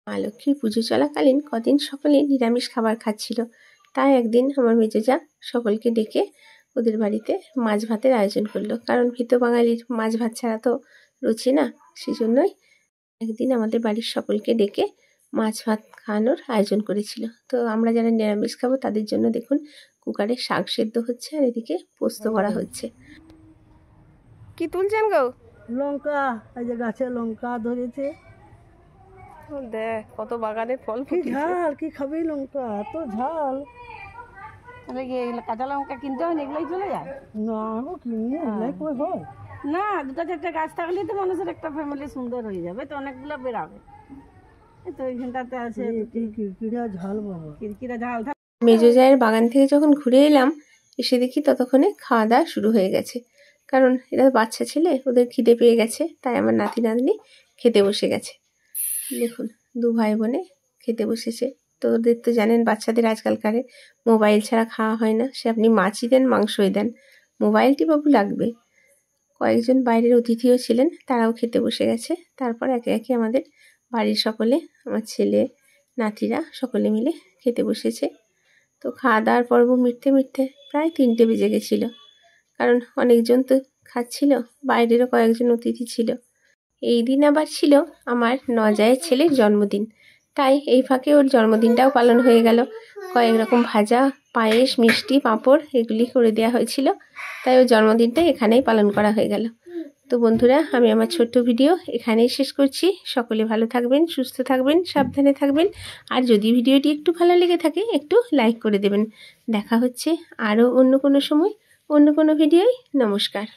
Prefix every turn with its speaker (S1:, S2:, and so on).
S1: মা লক্ষ্মীর পুজো চলাকালীন কদিন সকলে নিরামিষ খাবার খাচ্ছিল। তাই একদিন আমার মেজোজা সকলকে ডেকে ওদের বাড়িতে মাছ ভাতের আয়োজন করলো, কারণ ভীত বাঙালির মাছ ভাত ছাড়া তো রুচি না। সেই জন্যই একদিন আমাদের বাড়ির সকলকে ডেকে মাছ ভাত খাওয়ানোর আয়োজন করেছিল। তো আমরা যারা নিরামিষ খাবো তাদের জন্য দেখুন কুকারে শাক সেদ্ধ হচ্ছে আর এদিকে পোস্ত করা হচ্ছে। কি তুলছেন গো?
S2: লঙ্কা, এই যে গাছে লঙ্কা ধরেছে।
S1: দেখ কত বাগানের ফল।
S2: কি ঝাল, কি খাবি লঙ্কা, এত ঝাল।
S3: তাহলে কি এগুলো কাঁচা লঙ্কা কিনতে হয় না, এগুলোই চলে যায়?
S2: না গো, কিনে এগুলাই কই হয়
S3: না, দুটো চারটে গাছ থাকলেই তো মানুষের একটা ফ্যামিলি সুন্দর হয়ে যাবে, তো অনেকগুলো বেরাবে। এই তো এইখানটাতে আছে
S2: কিরকিরা ঝাল বাবা,
S3: কিরকিরা ঝাল।
S1: মেজোজায়ের বাগান থেকে যখন ঘুরে এলাম, এসে দেখি ততক্ষণে খাওয়া দাওয়া শুরু হয়ে গেছে। কারণ এরা বাচ্চা ছেলে, ওদের খিদে পেয়ে গেছে, তাই আমার নাতি নাতনি খেতে বসে গেছে। দেখুন দু ভাই বোনে খেতে বসেছে। তো ওদের তো জানেন বাচ্চাদের আজকালকার মোবাইল ছাড়া খাওয়া হয় না, সে আপনি মাছই দেন মাংসই দেন, মোবাইলটি বাবু লাগবে। কয়েকজন বাইরের অতিথিও ছিলেন, তারাও খেতে বসে গেছে। তারপর একে একে আমাদের বাড়ির সকলে, আমার ছেলে নাতিরা সকলে মিলে খেতে বসেছে। তো খাওয়া দাওয়ার পর্ব মিটতে মিটতে প্রায় 3টে বেজে গেছিল, কারণ অনেকজন তো খাচ্ছিল, বাইরেরও কয়েকজন অতিথি ছিল। এই দিন আবার ছিল আমার নজায়ের ছেলের জন্মদিন, তাই এই ফাঁকে ওর জন্মদিনটাও পালন হয়ে গেল। কয়েক রকম ভাজা, পায়েস, মিষ্টি, পাঁপড় এগুলি করে দেওয়া হয়েছিল, তাই ওর জন্মদিনটা এখানেই পালন করা হয়ে গেল। তো বন্ধুরা, আমি আমার ছোট্ট ভিডিও এখানেই শেষ করছি। সকলে ভালো থাকবেন, সুস্থ থাকবেন, সাবধানে থাকবেন। আর যদি ভিডিওটি একটু ভালো লেগে থাকে একটু লাইক করে দেবেন। দেখা হচ্ছে আরও অন্য কোনো সময় অন্য কোনো ভিডিওয়। নমস্কার।